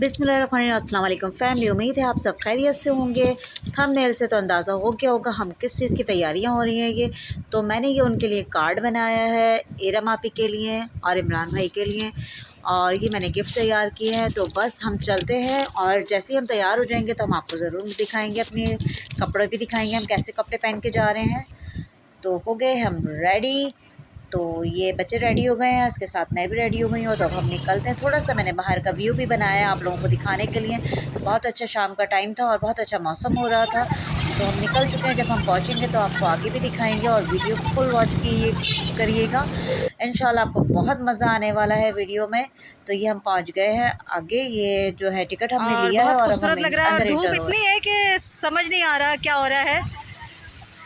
बिस्मिल्लाहिर्रहमानिर्रहीम। अस्सलाम वालेकुम फैमिली, उम्मीद है आप सब खैरियत से होंगे। थंबनेल से तो अंदाज़ा हो गया होगा हम किस चीज़ की तैयारियां हो रही हैं। ये तो मैंने ये उनके लिए कार्ड बनाया है, इरम आपी के लिए और इमरान भाई के लिए, और ये मैंने गिफ्ट तैयार किए हैं। तो बस हम चलते हैं और जैसे ही हम तैयार हो जाएंगे तो हम आपको ज़रूर दिखाएंगे, अपने कपड़े भी दिखाएंगे हम कैसे कपड़े पहन के जा रहे हैं। तो हो गए हम रेडी, तो ये बच्चे रेडी हो गए हैं, उसके साथ मैं भी रेडी हो गई हूँ। तो अब हम निकलते हैं। थोड़ा सा मैंने बाहर का व्यू भी बनाया आप लोगों को दिखाने के लिए। बहुत अच्छा शाम का टाइम था और बहुत अच्छा मौसम हो रहा था। तो हम निकल चुके हैं। जब हम पहुँचेंगे तो आपको आगे भी दिखाएंगे और वीडियो फुल वॉच करिएगा। इंशाल्लाह आपको बहुत मज़ा आने वाला है वीडियो में। तो ये हम पहुँच गए हैं आगे, ये जो है टिकट हमने और लिया है बहुत और अब खूबसूरत हम लग रहा है और अंदर धूप एंटर हो रहे इतनी है कि समझ नहीं आ रहा क्या हो रहा है।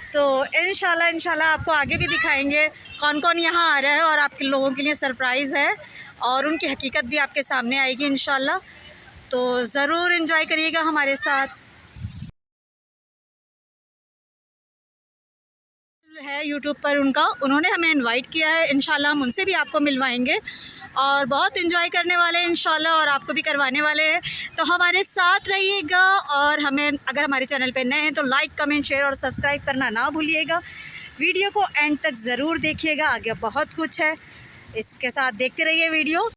तो इंशाल्लाह आपको आगे भी दिखाएंगे कौन कौन यहाँ आ रहा है और आपके लोगों के लिए सरप्राइज़ है और उनकी हकीकत भी आपके सामने आएगी इंशाल्लाह। तो ज़रूर एंजॉय करिएगा हमारे साथ। है यूट्यूब पर उन्होंने हमें इनवाइट किया है, इंशाल्लाह हम उनसे भी आपको मिलवाएंगे और बहुत एंजॉय करने वाले हैं इंशाल्लाह और आपको भी करवाने वाले हैं। तो हमारे साथ रहिएगा और हमें अगर हमारे चैनल पे नए हैं तो लाइक कमेंट शेयर और सब्सक्राइब करना ना भूलिएगा। वीडियो को एंड तक ज़रूर देखिएगा, आगे बहुत कुछ है, इसके साथ देखते रहिए वीडियो।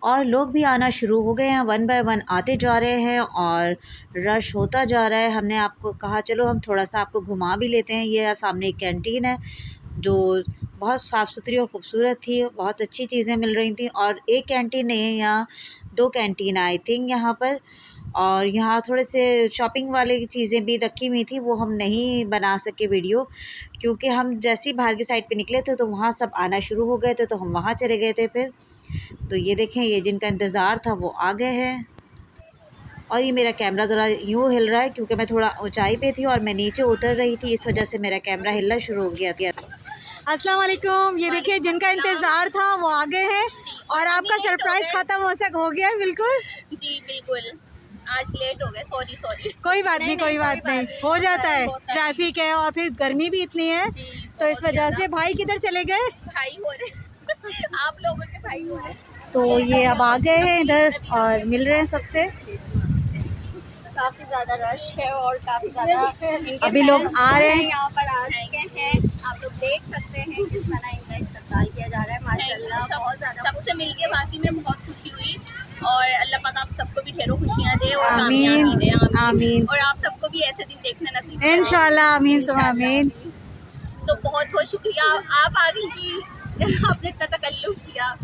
और लोग भी आना शुरू हो गए हैं, वन बाय वन आते जा रहे हैं और रश होता जा रहा है। हमने आपको कहा चलो हम थोड़ा सा आपको घुमा भी लेते हैं। ये सामने एक कैंटीन है जो बहुत साफ़ सुथरी और ख़ूबसूरत थी, बहुत अच्छी चीज़ें मिल रही थी। और एक कैंटीन नहीं है, यहाँ दो कैंटीन आई थिंक यहाँ पर। और यहाँ थोड़े से शॉपिंग वाली चीज़ें भी रखी हुई थी, वो हम नहीं बना सके वीडियो, क्योंकि हम जैसे ही बाहर की साइड पे निकले थे तो वहाँ सब आना शुरू हो गए थे, तो हम वहाँ चले गए थे फिर। तो ये देखें, ये जिनका इंतज़ार था वो आ गए हैं। और ये मेरा कैमरा थोड़ा यूँ हिल रहा है क्योंकि मैं थोड़ा ऊंचाई पे थी और मैं नीचे उतर रही थी, इस वजह से मेरा कैमरा हिलना शुरू हो गया था। अस्सलाम वालेकुम। ये देखिए जिनका इंतज़ार था वो आ गए हैं और आपका सरप्राइज़ ख़त्म हो गया है। बिल्कुल जी बिल्कुल, आज लेट हो गए, सॉरी सॉरी। कोई बात नहीं, कोई बात नहीं, हो जाता है, ट्रैफिक है और फिर गर्मी भी इतनी है तो इस वजह से। भाई किधर चले गए? भाई हो रहे आप लोगों के भाई हो रहे। तो ये अब आ गए हैं इधर और मिल रहे हैं सबसे। काफ़ी ज़्यादा रश है और काफ़ी ज़्यादा अभी लोग आ रहे हैं यहाँ पर आ चुके हैं। आप लोग देख सकते हैं किस तरह इनका इस्तेमाल किया जा रहा है। माशाल्लाह बहुत ज़्यादा सबसे मिलके वाकई में बहुत खुशी हुई और अल्लाह पाक आप सबको भी ढेरों खुशियाँ दे और आमीन, कामयाबी दे। आमीन। और आप सबको भी ऐसे दिन देखना नसीब करे। इंशाल्लाह, आमीन सुम्मा आमीन। तो बहुत बहुत शुक्रिया आप आ गई कि आपने इतना तकल्लुफ़ किया।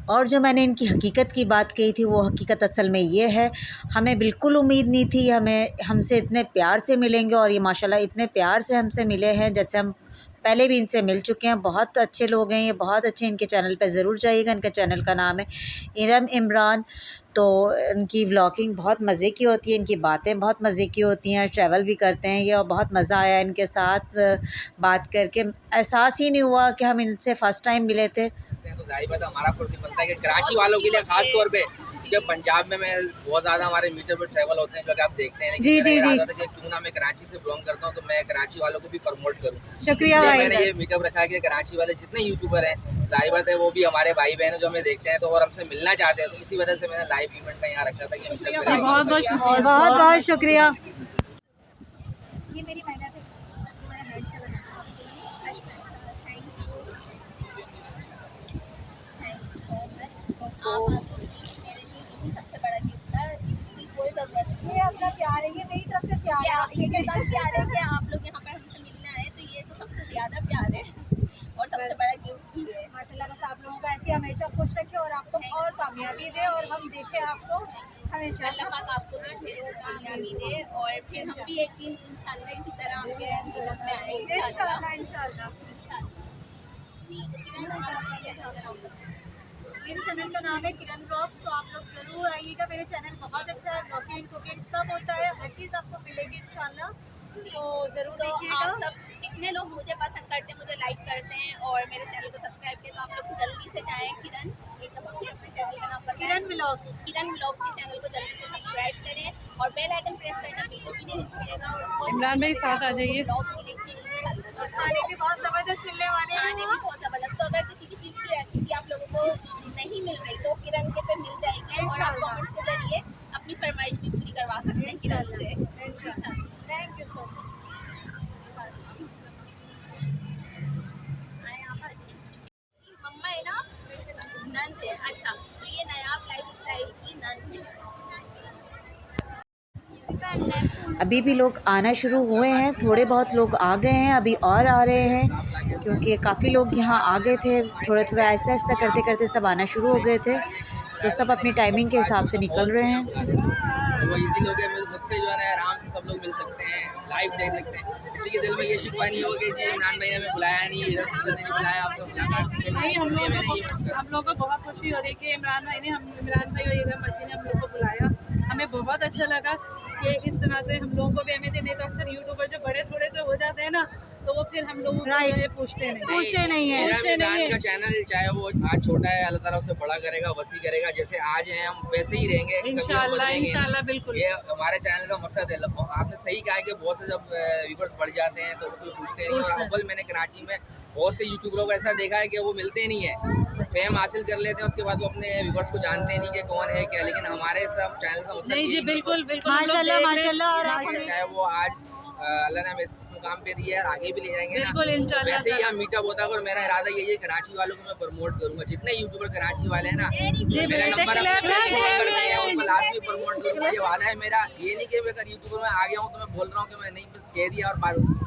और जो मैंने इनकी हकीकत की बात कही थी वो हकीकत असल में ये है, हमें बिल्कुल उम्मीद नहीं थी हमसे इतने प्यार से मिलेंगे। और ये माशाल्लाह इतने प्यार से हमसे मिले हैं जैसे हम पहले भी इनसे मिल चुके हैं। बहुत अच्छे लोग हैं ये, बहुत अच्छे। इनके चैनल पे ज़रूर जाइएगा, इनका चैनल का नाम है इरम इमरान। तो इनकी व्लॉगिंग बहुत मज़े की होती है, इनकी बातें बहुत मज़े की होती हैं, ट्रैवल भी करते हैं ये। और बहुत मज़ा आया इनके साथ बात करके, एहसास ही नहीं हुआ कि हम इनसे फ़र्स्ट टाइम मिले थे। तो जाहिर बात है हमारा फर्ज बनता है कि कराची वालों के लिए खास तौर पे, क्योंकि पंजाब में मैं बहुत ज़्यादा हमारे म्यूचुअल ट्रैवल होते हैं जो कि आप देखते हैं। जी जी जी, कि क्यों ना मैं कराची से बिलोंग करता हूँ तो मैं कराची वालों को भी प्रमोट करूँ। शुक्रिया भाई। मैंने ये मीटअप रखा है कि कराची वाले जितने यूट्यूबर हैं, जाहिर बात है वो भी हमारे भाई बहन जो हमें देखते हैं तो और हमसे मिलना चाहते हैं, तो इसी वजह से मैंने लाइव इवेंट का यहाँ रखा था कि बहुत बहुत शुक्रिया। ये मेरी मेहनत है। सबसे बड़ा गिफ्ट था, इसकी कोई ज़रूरत नहीं है। अपना प्यार है, ये मेरी तरफ से प्यार है। ये कितना प्यार है कि आप लोग यहाँ पर हमसे मिलने आए, तो ये तो सबसे ज़्यादा प्यार है और सबसे बड़ा गिफ्ट भी है। माशाल्लाह, बस आप लोगों को ऐसे हमेशा खुश रखे और आपको और कामयाबी दे और हम देखें आपको हमेशा। अल्लाह पाक आपको भी ढेरों कामयाबी दे और फिर हम भी एक दिन इंशाल्लाह इसी तरह आपके मीटअप में आएंगे इंशाल्लाह इंशाल्लाह। मेरे चैनल का नाम है किरण ब्लॉग, तो आप लोग ज़रूर आइएगा। मेरे चैनल बहुत अच्छा है, ब्लॉगिंग कुकिंग सब होता है, हर चीज़ आपको मिलेगी इंशाल्लाह। तो ज़रूर तो देखिएगा। आप सब कितने लोग मुझे पसंद करते हैं, मुझे लाइक करते हैं और मेरे चैनल को सब्सक्राइब किया, तो आप लोग जल्दी से जाएं। किरण, एक दफ़ा फिर अपने चैनल का नाम बताएं। किरण ब्लॉग के चैनल को जल्दी से सब्सक्राइब करें और बेल आइकन प्रेस करना बिल्कुल भी नहीं भूलिएगा। और इमरान भाई साथ आ जाइए। ब्लॉग भी देखिए, खाने की बहुत अच्छा, तो ये नायाब लाइफस्टाइल की नन है। अभी भी लोग आना शुरू हुए हैं, थोड़े बहुत लोग आ गए हैं, अभी और आ रहे हैं क्योंकि काफ़ी लोग यहाँ आ गए थे। थोड़े थोड़े आहिस्ता आहिस्ता करते करते सब आना शुरू हो गए थे, तो सब अपनी टाइमिंग के हिसाब से निकल रहे हैं। वो इजीली हो गया, मुझसे जो है ना आराम से सब लोग मिल सकते हैं, लाइव देख सकते हैं। किसी के दिल में ये शिकवा नहीं होगा कि जी इमरान भाई ने हमें बुलाया नहीं, इधर से नहीं बुलाया, आपको मुलाकात नहीं की। इसलिए मैंने ये मिस हम लोगों को बहुत खुशी हो रही है कि इमरान भाई और इरम मस्ती ने हम लोग को बुलाया। हमें बहुत अच्छा लगा कि इस तरह से हम लोगों को भी अहमियत नहीं, तो अक्सर यूट्यूबर जो बड़े थोड़े से हो जाते हैं ना, तो वो फिर हम लोगों को जो है पूछते नहीं है। इमरान का चैनल चाहे वो आज छोटा है, अल्लाह ताला उसे बड़ा करेगा, वसी करेगा। जैसे आज हैं हम वैसे ही रहेंगे इंशाल्लाह बिल्कुल। ये हमारे चैनल का मकसद है। आपने सही कहा है कि बहुत से जब व्यूवर्स बढ़ जाते हैं तो वो कोई पूछते नहीं। और अव्वल मैंने कराची में बहुत से यूट्यूबरों को ऐसा देखा है कि वो मिलते नहीं है, फेम हासिल कर लेते हैं, उसके बाद वो अपने व्यूवर्स को जानते नहीं कि कौन है क्या। लेकिन हमारे सब चैनल का मकसद जी बिल्कुल बिल्कुल माशाल्लाह। और चाहे वो आज अल्लाह ने हमें इस मुकाम पे दिया है, आगे भी ले जाएंगे ना। बिल्कुल इंशाल्लाह। वैसे ही हम मीटअप होता है और मेरा इरादा यही है कराची वालों को मैं प्रमोट करूंगा। जितने यूट्यूबर कराची वाले हैं ना, मेरा नंबर अपने फोन करते हैं, उनको लास्ट में प्रमोट करूंगा। ये वादा है मेरा। ये नहीं कि अगर यूट्यूबर में आ गया हूँ तो मैं बोल रहा हूँ कि मैं नहीं कह दिया, और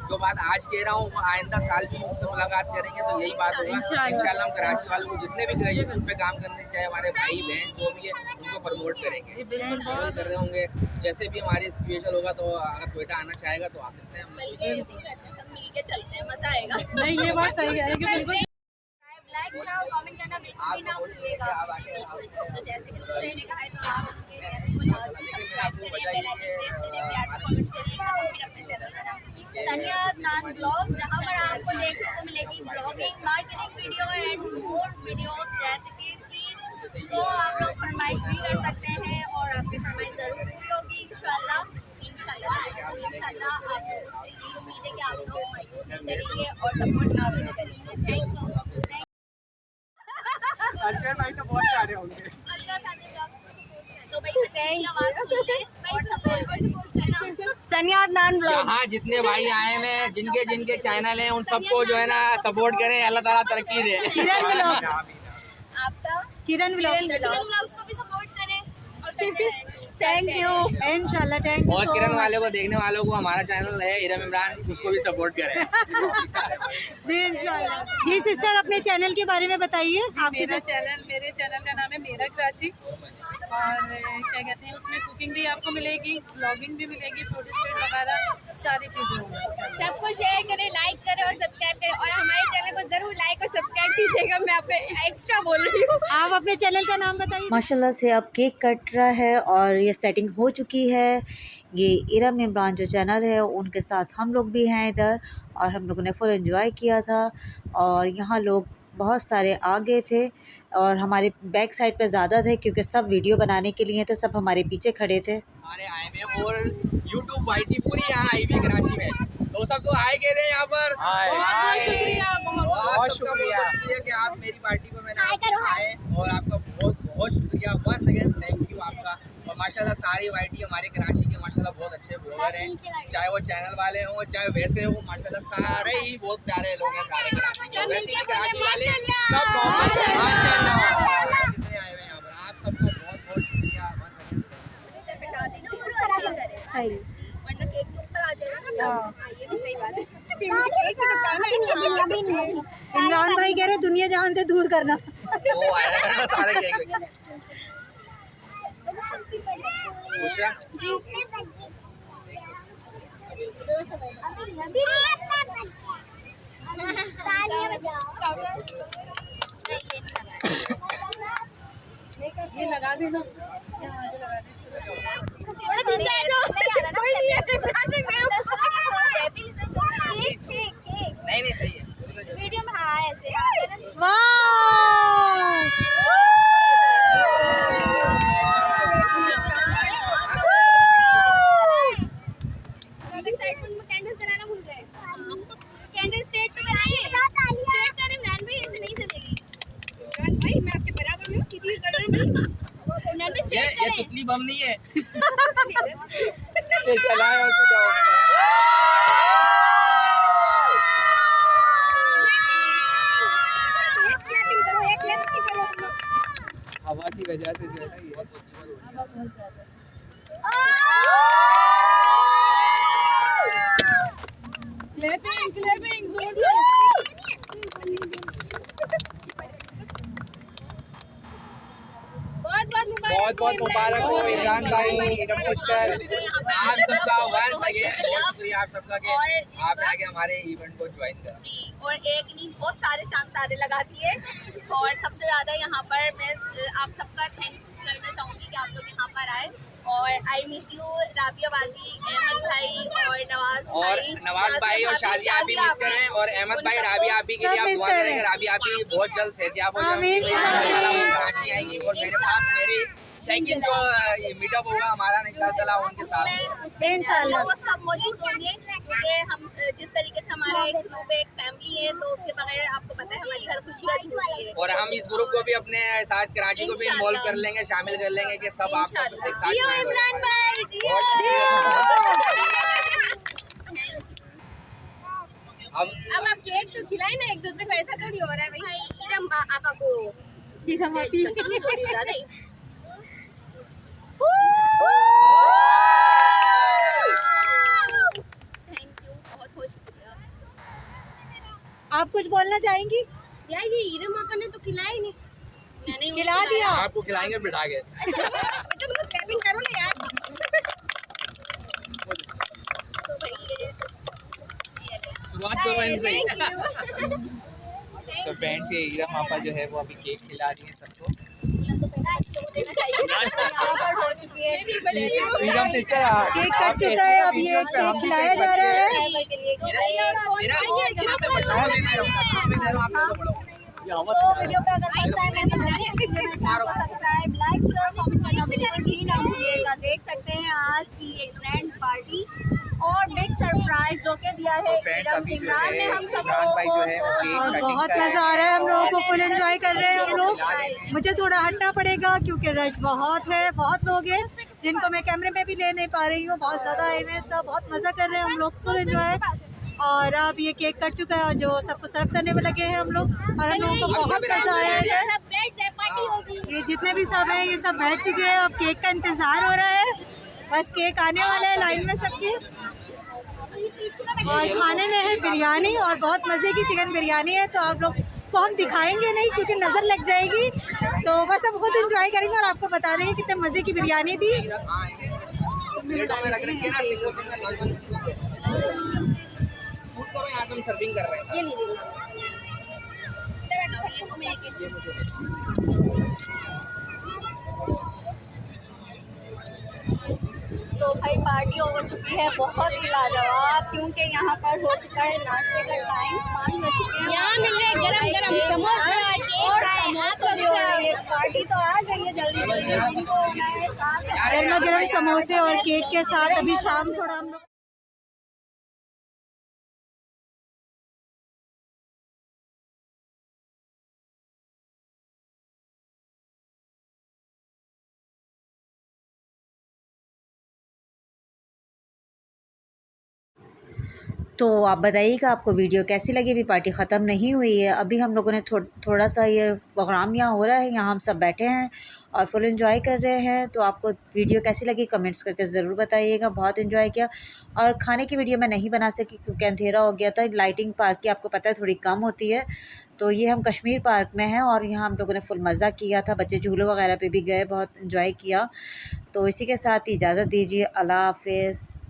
जो बात आज कह रहा हूँ वो आइंदा साल भी मुझसे मुलाकात करेंगे तो यही बात होगा इंशाल्लाह। हम कराची वालों को जितने भी यूट्यूब पे काम करने चाहे हमारे भाई बहन जो भी है उनको प्रमोट करेंगे, बिल्कुल कर रहे होंगे। जैसे भी हमारे स्पेशल होगा तो अगर कोयटा आना चाहेगा तो आ सकते हैं हम लोग। ऐसे ही करते हैं, सब मिलके चलते हैं, मजा आएगा। नहीं, ये बात सही है कि बिल्कुल लाइक करना और कमेंट करना बिल्कुल भी ना भूलिएगा। तो जैसे कि रहने का है तो आप उनके चैनल को लाजमी सब्सक्राइब करें, बेल आइकन प्रेस करें, प्यार से कमेंट करिएगा और फिर अपने चैनल का नाम सनिया अदनान ब्लॉग, जहां पर आपको देखने को मिलेगी blogging, marketing video and more videos recipes की। तो आप लोग फरमाइश भी कर सकते हैं और आपकी फरमाइश जरूर पूरी होगी इंशाल्लाह। इंशाल्लाह आप लोगों से ये उम्मीद है कि आप लोग मायूस नहीं करेंगे और सपोर्ट लाजमी करेंगे। Thank you. अजगर भाई तो बहुत सारे होंगे। तो भाई बच्चे की आवाज़ सुन ले और सपोर्ट करना। सनिया अदनान ब्लॉग। यहाँ जितने भाई आए हैं, जिनके जिनके चैनल हैं, उन सबको जो है ना सपोर्ट करें, अल्लाह ताला तरक्की दे। किरण ब्लॉग। आपका किरण ब्लॉग उसको भी सपोर्ट करें और करते रहें। थैंक यू इंशाल्लाह। थैंक यू और किरण वालों को देखने वालों को हमारा चैनल है इरम इमरान, उसको भी सपोर्ट करें। जी इंशाल्लाह। जी सिस्टर अपने चैनल के बारे में बताइए। मेरे चैनल का नाम है मेरा कराची, और क्या कहते हैं उसमें कुकिंग भी आपको मिलेगी, ब्लॉगिंग भी मिलेगी, फूड स्ट्रीट वगैरह सारी चीज़ें होंगी। सबको शेयर करें, लाइक करें और सब्सक्राइब करें और हमारे चैनल को जरूर लाइक और सब्सक्राइब कीजिएगा। मैं आपको एक्स्ट्रा बोल रही हूँ। आप अपने चैनल का नाम बताइए। माशाल्लाह से अब केक कट रहा है और ये सेटिंग हो चुकी है। ये इरम इमरान जो चैनल है उनके साथ हम लोग भी हैं इधर, और हम लोगों ने फुल एंजॉय किया था। और यहाँ लोग बहुत सारे आ गए थे और हमारे बैक साइड पे ज़्यादा थे क्योंकि सब वीडियो बनाने के लिए थे, सब हमारे पीछे खड़े थे। हमारे आए हुए और यूट्यूब वाईटी पूरी यहाँ आई हुई कराची में, तो सब तो आए गए थे यहाँ पर। बहुत शुक्रिया, बहुत शुक्रिया कि आप मेरी पार्टी को मैंने आए, और आपका बहुत बहुत शुक्रिया। वंस अगेन थैंक यू आपका। और माशाल्लाह सारी वाईटी हमारे कराची के माशाल्लाह बहुत अच्छे ब्लॉगर हैं, चाहे वो चैनल वाले हों चाहे वैसे हो, माशाल्लाह सारे ही बहुत प्यारे लोग हैं सारे कराची के। वैसे भी कराची वाले सब माशाल्लाह जितने आए हुए हैं यहाँ पर, आप सबका बहुत बहुत शुक्रिया। वरना केक के ऊपर आ जाएगा ना सब। हाँ, ये भी सही बात है। केक की दुकान है। इमरान भाई कह रहे दुनिया जहान से दूर करना। वो आया करना सारे केक। खुशरा जी ये लगा देना। नहीं सही है। वीडियो में हाँ ऐसे एक्साइटमेंट में कैंडल जलाना भूल गए। कैंडल स्ट्रेट तो बनाइए, स्ट्रेट करें इमरान भाई, ऐसे नहीं चलेगी। इमरान भाई मैं आपके बराबर हूँ, सीधी करो इमरान भाई, स्ट्रेट ये सुतली बम नहीं है। ये चलाए और सीधा क्लैपिंग करो, एक क्लैपिंग करो। वजह से जो है ना ये क्लैपिंग क्लैपिंग बहुत बहुत मुबारक हो इमरान भाई, इरम सिस्टर। आप सबका वंस अगेन बहुत शुक्रिया आप सबका कि आपने आके हमारे इवेंट को ज्वाइन करा। जी, और एक नहीं बहुत सारे चांद तारे लगा दिए। और सबसे ज़्यादा यहाँ पर मैं आप सबका थैंक करना चाहूँगी कि आप लोग यहाँ पर आए। और आई मिस यू राबिया बाजी, अहमद भाई और नवाज भाई और शाजिया आप भी मिस कर रहे हैं। और अहमद भाई राबिया आप के लिए आप दुआ करें कि राबिया आप बहुत जल्द सेहतियाब हो जाए, इंशाल्लाह वो कराची आएंगी। और मेरे पास मेरी सेकंड जो मीटअप होगा हमारा इंशाल्लाह उनके साथ उसमें इंशाल्लाह वो सब मौजूद होंगे, क्योंकि हम जिस तरीके से हमारा एक ग्रुप है, एक फैमिली है, तो उसके बगैर आपको पता है हमारी हर खुशी अधूरी है। और हम इस ग्रुप को भी अपने साथ कराची को भी इन्वॉल्व कर लेंगे, शामिल कर लेंगे कि सब आप सब एक साथ इमरान भाई अब आप केक तो खिलाए ना एक दूसरे को, ऐसा थोड़ी हो रहा है भाई। इरम आपा को इरम आपी ज्यादा ही थैंक यू, बहुत बहुत शुक्रिया। आप कुछ बोलना चाहेंगी? यार ये इरम आपा ने तो खिलाया ही नहीं। मैंने खिला दिया। आपको खिलाएंगे बिठा के। बच्चों को क्लैपिंग करो ना यार। तो भाई ये शुरुआत करो इनसे ही। तो फ्रेंड्स ये इरम आपा जो है वो अभी केक खिला रही है सबको। इरम सिस्टर केक कट चुका है, अब ये केक खिलाया जा रहा है। वीडियो पे अगर फर्स्ट टाइम है तो सब्सक्राइब, लाइक, शेयर, कमेंट करना बिल्कुल ना भूलिएगा। देख सकते हैं आज की ये ग्रैंड पार्टी और बिग सरप्राइज जो के दिया है इमरान ने हम सब इमरान भाई जो है वो और केक बहुत मज़ा आ रहा है, हम लोगों को फुल एंजॉय कर रहे हैं हम लोग। मुझे थोड़ा हटना पड़ेगा क्योंकि रश बहुत है, बहुत लोग हैं जिनको मैं कैमरे में भी ले नहीं पा रही हूँ। बहुत ज़्यादा आए हुए हैं, सब बहुत मज़ा कर रहे हैं हम लोग, फुल एंजॉय। और अब ये केक कट चुका है और जो सबको सर्व करने में लगे हैं हम लोग, और हम लोगों को बहुत मज़ा आया है। ये जितने भी सब हैं ये सब बैठ चुके हैं, अब केक का इंतज़ार हो रहा है, बस केक आने वाला है लाइन में सबके। और खाने में है बिरयानी और बहुत मज़े की चिकन बिरयानी है, तो आप लोग को हम दिखाएंगे नहीं क्योंकि नज़र लग जाएगी, तो बस हम खुद एंजॉय करेंगे और आपको बता देंगे कितने मज़े की बिरयानी थी। हम सर्विंग कर रहे हैं। ये लीजिए तो भाई पार्टी हो चुकी है बहुत ही लाजवाब, क्योंकि यहाँ पर हो चुका है नाश्ते का टाइम। 5 बज चुके हैं, यहाँ मिल रहे गरम गरम समोसे और केक। पार्टी तो आ जाइए जल्दी जल्दी, गर्मा गर्म समोसे और केक के साथ अभी शाम थोड़ा हम लोग तो आप बताइएगा आपको वीडियो कैसी लगी। अभी पार्टी ख़त्म नहीं हुई है, अभी हम लोगों ने थोड़ा सा ये प्रोग्राम यहाँ हो रहा है, यहाँ हम सब बैठे हैं और फुल एंजॉय कर रहे हैं। तो आपको वीडियो कैसी लगी कमेंट्स करके ज़रूर बताइएगा। बहुत एंजॉय किया और खाने की वीडियो मैं नहीं बना सकी क्योंकि अंधेरा हो गया था। लाइटिंग पार्क की आपको पता है थोड़ी कम होती है, तो ये हम कश्मीर पार्क में हैं और यहाँ हम लोगों ने फुल मज़ा किया था। बच्चे झूलों वगैरह पे भी गए, बहुत एंजॉय किया। तो इसी के साथ इजाज़त दीजिए, अल्लाह हाफ़िज़।